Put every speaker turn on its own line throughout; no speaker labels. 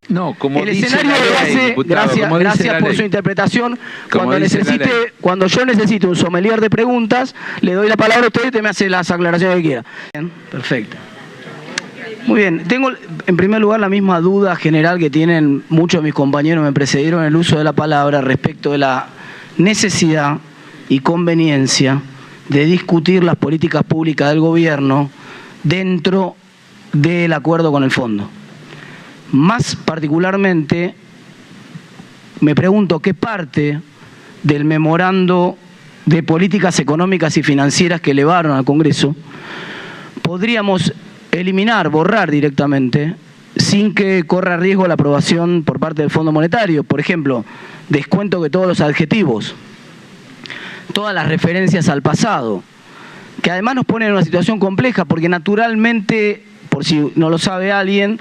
No, como
el
dice
escenario
la
de
ley,
base,
diputado,
gracias por su interpretación. Cuando yo necesite un sommelier de preguntas, le doy la palabra a usted y usted me hace las aclaraciones que quiera. Bien, perfecto. Muy bien, tengo en primer lugar la misma duda general que tienen muchos de mis compañeros que me precedieron en el uso de la palabra respecto de la necesidad y conveniencia de discutir las políticas públicas del gobierno dentro del acuerdo con el fondo. Más particularmente, me pregunto qué parte del memorando de políticas económicas y financieras que elevaron al Congreso podríamos eliminar, borrar directamente, sin que corra riesgo la aprobación por parte del Fondo Monetario. Por ejemplo, descuento que todos los adjetivos, todas las referencias al pasado, que además nos ponen en una situación compleja, porque naturalmente, por si no lo sabe alguien,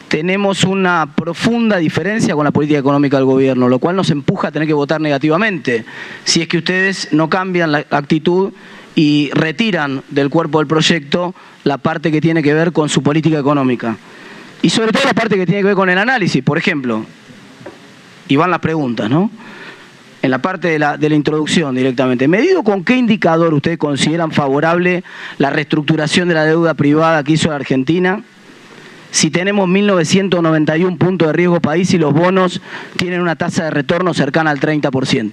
tenemos una profunda diferencia con la política económica del gobierno, lo cual nos empuja a tener que votar negativamente, si es que ustedes no cambian la actitud y retiran del cuerpo del proyecto la parte que tiene que ver con su política económica. Y sobre todo la parte que tiene que ver con el análisis, por ejemplo, y van las preguntas, ¿no? En la parte de la introducción directamente. ¿Medido con qué indicador ustedes consideran favorable la reestructuración de la deuda privada que hizo la Argentina? Si tenemos 1.991 puntos de riesgo país y los bonos tienen una tasa de retorno cercana al 30%.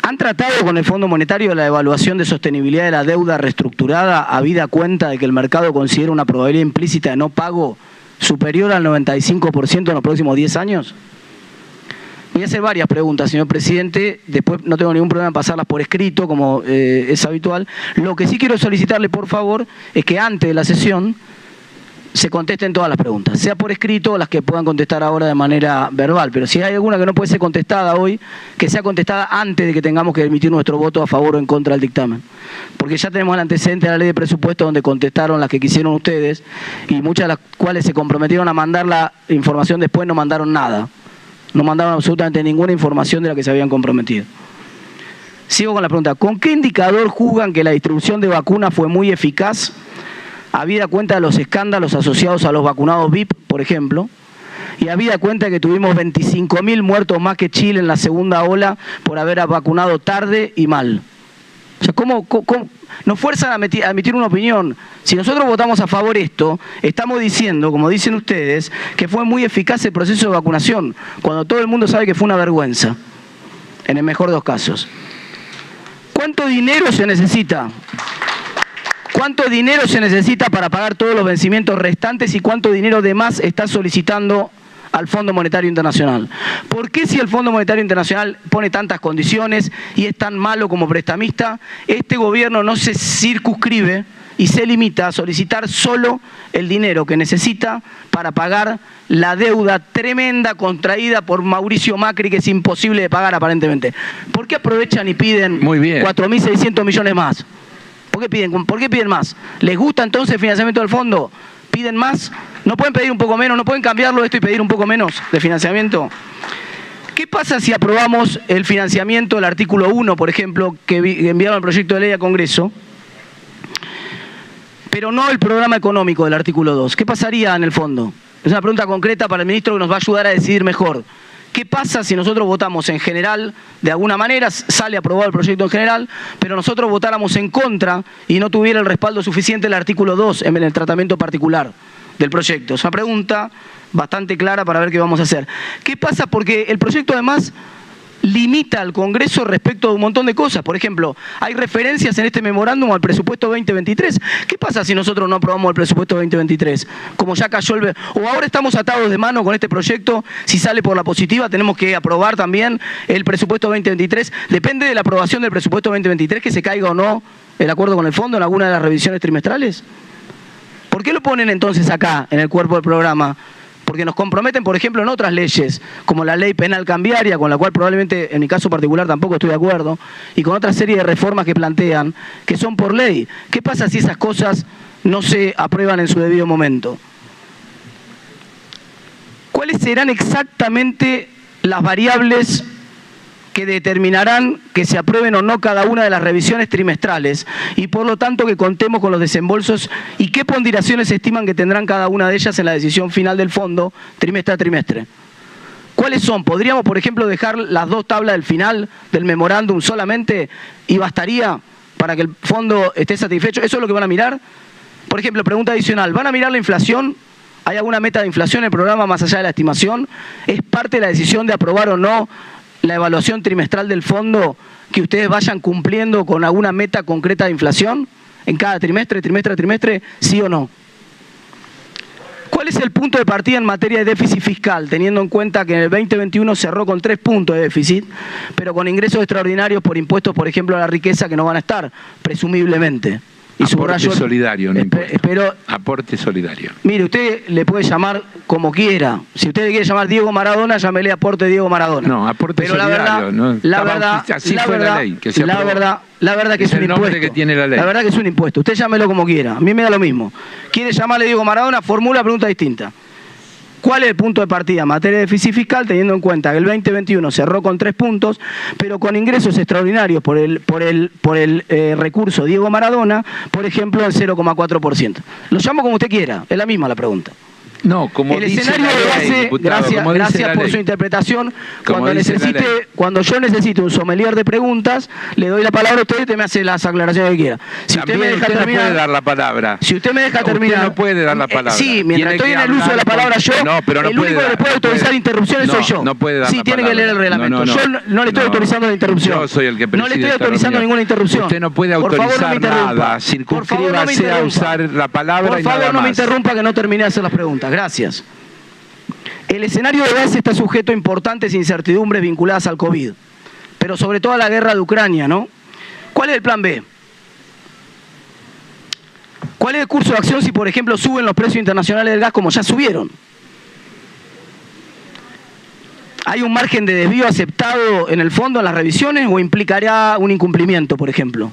¿Han tratado con el Fondo Monetario la evaluación de sostenibilidad de la deuda reestructurada habida cuenta de que el mercado considera una probabilidad implícita de no pago superior al 95% en los próximos 10 años? Voy a hacer varias preguntas, señor presidente. Después no tengo ningún problema en pasarlas por escrito, como es habitual. Lo que sí quiero solicitarle, por favor, es que antes de la sesión se contesten todas las preguntas, sea por escrito o las que puedan contestar ahora de manera verbal. Pero si hay alguna que no puede ser contestada hoy, que sea contestada antes de que tengamos que emitir nuestro voto a favor o en contra del dictamen. Porque ya tenemos el antecedente de la ley de presupuesto donde contestaron las que quisieron ustedes y muchas de las cuales se comprometieron a mandar la información después no mandaron nada. No mandaron absolutamente ninguna información de la que se habían comprometido. Sigo con la pregunta. ¿Con qué indicador juzgan que la distribución de vacunas fue muy eficaz, habida cuenta de los escándalos asociados a los vacunados VIP, por ejemplo, y habida cuenta de que tuvimos 25.000 muertos más que Chile en la segunda ola por haber vacunado tarde y mal? O sea, ¿cómo nos fuerzan a emitir una opinión? Si nosotros votamos a favor esto, estamos diciendo, como dicen ustedes, que fue muy eficaz el proceso de vacunación, cuando todo el mundo sabe que fue una vergüenza, en el mejor de los casos. ¿Cuánto dinero se necesita? ¿Cuánto dinero se necesita para pagar todos los vencimientos restantes y cuánto dinero de más está solicitando al Fondo Monetario Internacional? ¿Por qué si el Fondo Monetario Internacional pone tantas condiciones y es tan malo como prestamista, este gobierno no se circunscribe y se limita a solicitar solo el dinero que necesita para pagar la deuda tremenda contraída por Mauricio Macri, que es imposible de pagar aparentemente? ¿Por qué aprovechan y piden 4.600 millones más? ¿Por qué piden más? ¿Les gusta entonces el financiamiento del fondo? ¿Piden más? ¿No pueden pedir un poco menos? ¿No pueden cambiarlo esto y pedir un poco menos de financiamiento? ¿Qué pasa si aprobamos el financiamiento del artículo 1, por ejemplo, que enviaron el proyecto de ley al Congreso, pero no el programa económico del artículo 2? ¿Qué pasaría en el fondo? Es una pregunta concreta para el ministro que nos va a ayudar a decidir mejor. ¿Qué pasa si nosotros votamos en general, de alguna manera sale aprobado el proyecto en general, pero nosotros votáramos en contra y no tuviera el respaldo suficiente el artículo 2 en el tratamiento particular del proyecto? Es una pregunta bastante clara para ver qué vamos a hacer. ¿Qué pasa? Porque el proyecto además limita al Congreso respecto de un montón de cosas. Por ejemplo, hay referencias en este memorándum al presupuesto 2023. ¿Qué pasa si nosotros no aprobamos el presupuesto 2023? Como ya cayó o ahora estamos atados de mano con este proyecto, si sale por la positiva tenemos que aprobar también el presupuesto 2023. Depende de la aprobación del presupuesto 2023 que se caiga o no el acuerdo con el fondo en alguna de las revisiones trimestrales. ¿Por qué lo ponen entonces acá, en el cuerpo del programa? Porque nos comprometen, por ejemplo, en otras leyes, como la ley penal cambiaria, con la cual probablemente en mi caso particular tampoco estoy de acuerdo, y con otra serie de reformas que plantean, que son por ley. ¿Qué pasa si esas cosas no se aprueban en su debido momento? ¿Cuáles serán exactamente las variables que determinarán que se aprueben o no cada una de las revisiones trimestrales y por lo tanto que contemos con los desembolsos y qué ponderaciones estiman que tendrán cada una de ellas en la decisión final del fondo trimestre a trimestre. ¿Cuáles son? ¿Podríamos, por ejemplo, dejar las dos tablas del final del memorándum solamente y bastaría para que el fondo esté satisfecho? ¿Eso es lo que van a mirar? Por ejemplo, pregunta adicional, ¿van a mirar la inflación? ¿Hay alguna meta de inflación en el programa más allá de la estimación? ¿Es parte de la decisión de aprobar o no la evaluación trimestral del fondo que ustedes vayan cumpliendo con alguna meta concreta de inflación en cada trimestre, trimestre a trimestre, sí o no? ¿Cuál es el punto de partida en materia de déficit fiscal, teniendo en cuenta que en el 2021 cerró con 3 puntos de déficit, pero con ingresos extraordinarios por impuestos, por ejemplo, a la riqueza, que no van a estar, presumiblemente? Y
aporte solidario, no
pero,
aporte solidario.
Mire, usted le puede llamar como quiera. Si usted le quiere llamar Diego Maradona, llámele aporte Diego Maradona.
No, aporte
pero
solidario.
La verdad que es un impuesto.
Que tiene la ley.
La verdad que es un impuesto. Usted llámelo como quiera. A mí me da lo mismo. ¿Quiere llamarle Diego Maradona? Formula pregunta distinta. ¿Cuál es el punto de partida en materia de déficit fiscal, teniendo en cuenta que el 2021 cerró con 3 puntos, pero con ingresos extraordinarios por el recurso Diego Maradona, por ejemplo, el 0,4%? Lo llamo como usted quiera, es la misma la pregunta.
No, como
el escenario de base, gracias por su interpretación. Cuando yo necesite un sommelier de preguntas, le doy la palabra a usted y usted me hace las aclaraciones que quiera.
Si usted me deja terminar, no puede dar la palabra.
Si usted me deja terminar,
no puede dar la palabra.
Sí, mientras estoy en el uso de la palabra yo, el único que le puede autorizar interrupciones soy yo.
No puede dar
sí, tiene que leer el reglamento. Yo no le estoy autorizando la interrupción.
Yo soy el que preside.
No le estoy autorizando ninguna interrupción.
Usted no puede autorizar nada. Circunscríbase a usar la palabra.
Por favor, no me interrumpa que no terminé de hacer las preguntas. Gracias. El escenario de base está sujeto a importantes incertidumbres vinculadas al COVID, pero sobre todo a la guerra de Ucrania, ¿no? ¿Cuál es el plan B? ¿Cuál es el curso de acción si, por ejemplo, suben los precios internacionales del gas como ya subieron? ¿Hay un margen de desvío aceptado en el fondo en las revisiones o implicaría un incumplimiento, por ejemplo?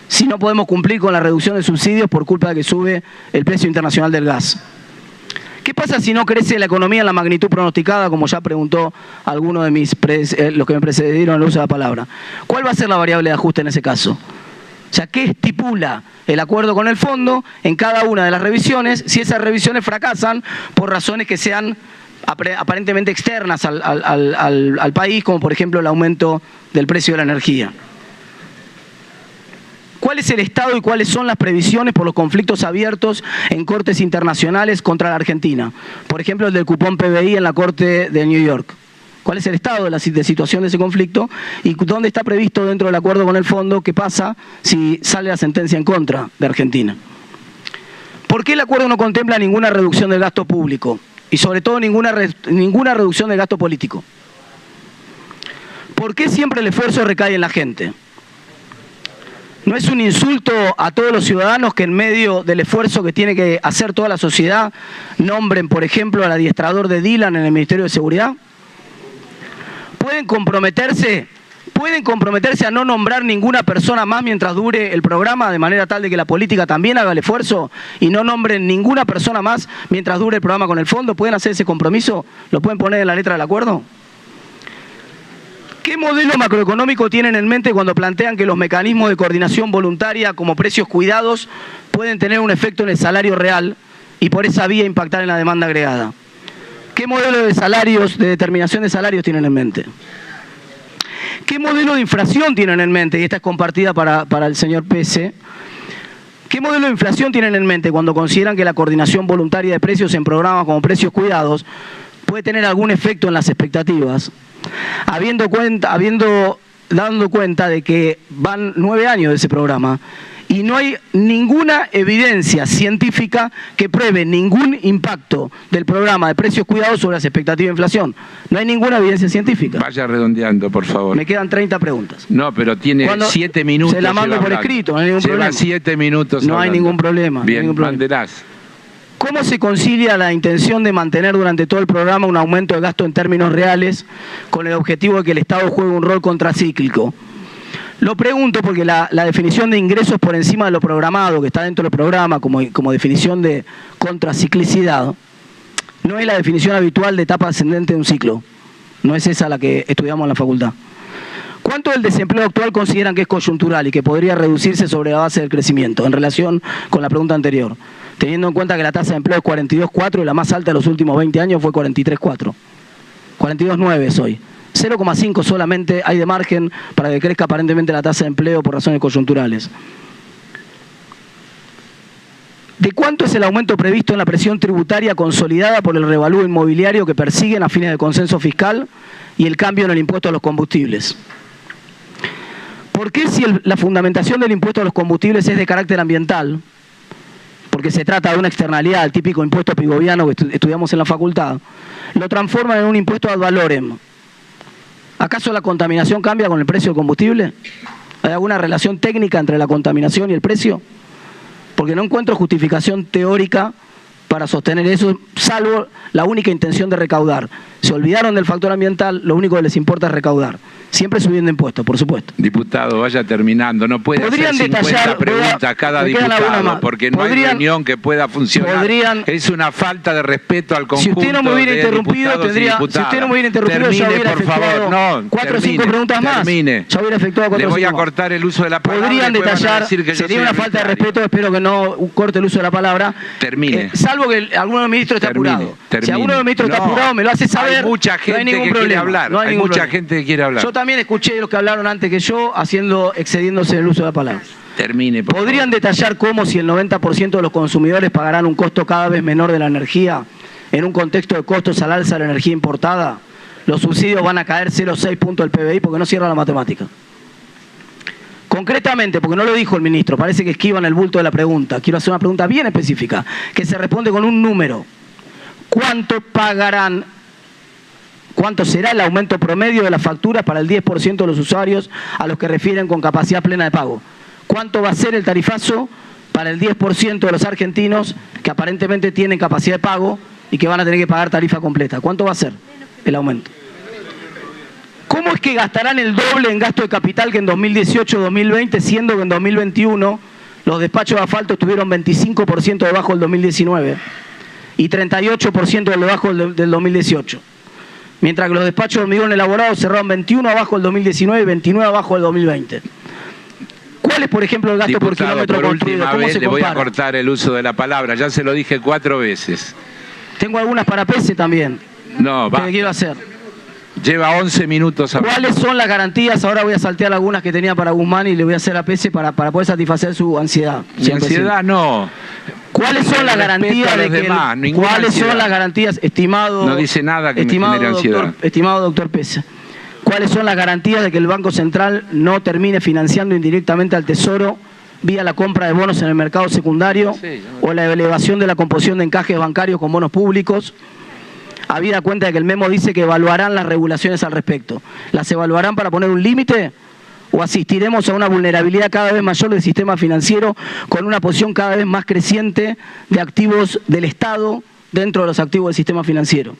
Si no podemos cumplir con la reducción de subsidios por culpa de que sube el precio internacional del gas. ¿Qué pasa si no crece la economía en la magnitud pronosticada, como ya preguntó alguno de los que me precedieron en el uso de la palabra? ¿Cuál va a ser la variable de ajuste en ese caso? O sea, ¿qué estipula el acuerdo con el fondo en cada una de las revisiones si esas revisiones fracasan por razones que sean aparentemente externas al país, como por ejemplo el aumento del precio de la energía? ¿Cuál es el estado y cuáles son las previsiones por los conflictos abiertos en cortes internacionales contra la Argentina? Por ejemplo, el del cupón PBI en la Corte de New York. ¿Cuál es el estado de la situación de ese conflicto? ¿Y dónde está previsto dentro del acuerdo con el fondo qué pasa si sale la sentencia en contra de Argentina? ¿Por qué el acuerdo no contempla ninguna reducción del gasto público? Y sobre todo ninguna reducción del gasto político. ¿Por qué siempre el esfuerzo recae en la gente? ¿No es un insulto a todos los ciudadanos que en medio del esfuerzo que tiene que hacer toda la sociedad nombren, por ejemplo, al adiestrador de Dylan en el Ministerio de Seguridad? ¿Pueden comprometerse a no nombrar ninguna persona más mientras dure el programa, de manera tal de que la política también haga el esfuerzo y no nombren ninguna persona más mientras dure el programa con el fondo? ¿Pueden hacer ese compromiso? ¿Lo pueden poner en la letra del acuerdo? ¿Qué modelo macroeconómico tienen en mente cuando plantean que los mecanismos de coordinación voluntaria como precios cuidados pueden tener un efecto en el salario real y por esa vía impactar en la demanda agregada? ¿Qué modelo de salarios, de determinación de salarios tienen en mente? ¿Qué modelo de inflación tienen en mente? Y esta es compartida para el señor Pese. ¿Qué modelo de inflación tienen en mente cuando consideran que la coordinación voluntaria de precios en programas como precios cuidados puede tener algún efecto en las expectativas? Dando cuenta de que van 9 años de ese programa y no hay ninguna evidencia científica que pruebe ningún impacto del programa de precios cuidados sobre las expectativas de inflación. No hay ninguna evidencia científica.
Vaya redondeando, por favor.
Me quedan 30 preguntas.
No, pero tiene 7 minutos.
Se la mando por escrito, no hay ningún problema.
7 minutos.
No hay ningún problema.
Bien, mandarás.
¿Cómo se concilia la intención de mantener durante todo el programa un aumento de gasto en términos reales con el objetivo de que el Estado juegue un rol contracíclico? Lo pregunto porque la definición de ingresos por encima de lo programado, que está dentro del programa como definición de contraciclicidad, no es la definición habitual de etapa ascendente de un ciclo. No es esa la que estudiamos en la facultad. ¿Cuánto del desempleo actual consideran que es coyuntural y que podría reducirse sobre la base del crecimiento en relación con la pregunta anterior? Teniendo en cuenta que la tasa de empleo es 42,4 y la más alta de los últimos 20 años fue 43,4. 42,9 es hoy. 0,5 solamente hay de margen para que crezca aparentemente la tasa de empleo por razones coyunturales. ¿De cuánto es el aumento previsto en la presión tributaria consolidada por el revalúo inmobiliario que persiguen a fines del consenso fiscal y el cambio en el impuesto a los combustibles? ¿Por qué si la fundamentación del impuesto a los combustibles es de carácter ambiental, porque se trata de una externalidad, el típico impuesto pigoviano que estudiamos en la facultad, lo transforman en un impuesto ad valorem? ¿Acaso la contaminación cambia con el precio del combustible? ¿Hay alguna relación técnica entre la contaminación y el precio? Porque no encuentro justificación teórica para sostener eso, salvo la única intención de recaudar. Se olvidaron del factor ambiental, lo único que les importa es recaudar. Siempre subiendo impuestos, por supuesto.
Diputado, vaya terminando. No puede hacer 50 preguntas cada diputado, porque no hay reunión que pueda funcionar. Es una falta de respeto al conjunto.
Si usted no me hubiera interrumpido, ya hubiera efectuado 4 o 5 preguntas más.
Termine.
Ya hubiera efectuado 4 o 5 más.
Le voy a cortar el uso de la palabra.
Podrían detallar, sería una falta de respeto, espero que no corte el uso de la palabra.
Termine.
Salvo que alguno de los ministros esté apurado. Si alguno de los ministros está apurado, me lo hace saber.
Hay mucha gente que quiere hablar. Hay mucha gente que quiere hablar.
Yo también escuché los que hablaron antes que yo excediéndose en el uso de la palabra.
Termine, por
¿Podrían
favor
detallar cómo si el 90% de los consumidores pagarán un costo cada vez menor de la energía en un contexto de costos al alza de la energía importada? Los subsidios van a caer 0,6 puntos del PBI porque no cierra la matemática. Concretamente, porque no lo dijo el ministro, parece que esquivan el bulto de la pregunta. Quiero hacer una pregunta bien específica, que se responde con un número. ¿Cuánto pagarán? ¿Cuánto será el aumento promedio de las facturas para el 10% de los usuarios a los que refieren con capacidad plena de pago? ¿Cuánto va a ser el tarifazo para el 10% de los argentinos que aparentemente tienen capacidad de pago y que van a tener que pagar tarifa completa? ¿Cuánto va a ser el aumento? ¿Cómo es que gastarán el doble en gasto de capital que en 2018-2020, siendo que en 2021 los despachos de asfalto estuvieron 25% debajo del 2019 y 38% debajo del 2018? Mientras que los despachos de hormigón elaborado cerraron 21 abajo del 2019 y 29 abajo del 2020. ¿Cuál es, por ejemplo, el gasto
Diputado,
por kilómetro construido?
¿Cómo se compara? Le voy a cortar el uso de la palabra, ya se lo dije 4 veces.
Tengo algunas para PESE también.
No, va.
¿Qué quiero hacer?
Lleva 11 minutos hablando.
¿Cuáles son las garantías? Ahora voy a saltear algunas que tenía para Guzmán y le voy a hacer a PESE para poder satisfacer su ansiedad.
Mi ansiedad no.
¿Cuáles son las garantías de que ¿cuáles son las garantías, estimado?
No dice nada que me genere ansiedad.
Estimado doctor Pese. ¿Cuáles son las garantías de que el Banco Central no termine financiando indirectamente al Tesoro vía la compra de bonos en el mercado secundario o la elevación de la composición de encajes bancarios con bonos públicos? Habida cuenta de que el memo dice que evaluarán las regulaciones al respecto. ¿Las evaluarán para poner un límite? ¿O asistiremos a una vulnerabilidad cada vez mayor del sistema financiero con una posición cada vez más creciente de activos del Estado dentro de los activos del sistema financiero?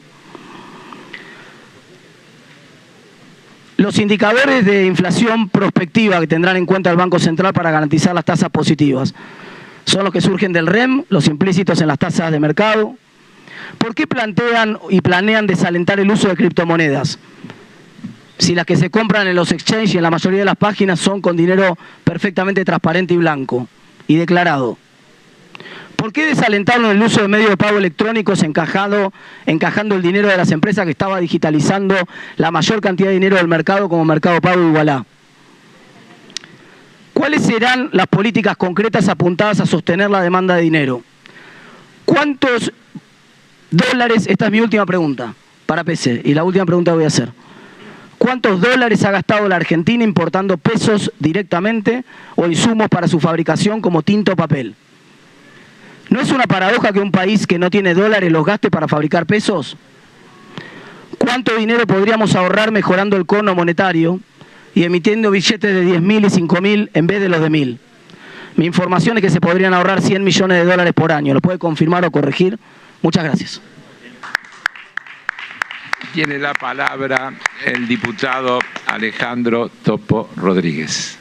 Los indicadores de inflación prospectiva que tendrán en cuenta el Banco Central para garantizar las tasas positivas son los que surgen del REM, los implícitos en las tasas de mercado. ¿Por qué plantean y planean desalentar el uso de criptomonedas? Si las que se compran en los exchanges y en la mayoría de las páginas son con dinero perfectamente transparente y blanco y declarado. ¿Por qué desalentaron el uso de medios de pago electrónicos encajando el dinero de las empresas que estaba digitalizando la mayor cantidad de dinero del mercado como Mercado Pago y Ualá? ¿Cuáles serán las políticas concretas apuntadas a sostener la demanda de dinero? ¿Cuántos dólares? Esta es mi última pregunta para PC y la última pregunta que voy a hacer. ¿Cuántos dólares ha gastado la Argentina importando pesos directamente o insumos para su fabricación como tinta o papel? ¿No es una paradoja que un país que no tiene dólares los gaste para fabricar pesos? ¿Cuánto dinero podríamos ahorrar mejorando el cono monetario y emitiendo billetes de 10.000 y 5.000 en vez de los de 1.000? Mi información es que se podrían ahorrar 100 millones de dólares por año. ¿Lo puede confirmar o corregir? Muchas gracias.
Tiene la palabra el diputado Alejandro Topo Rodríguez.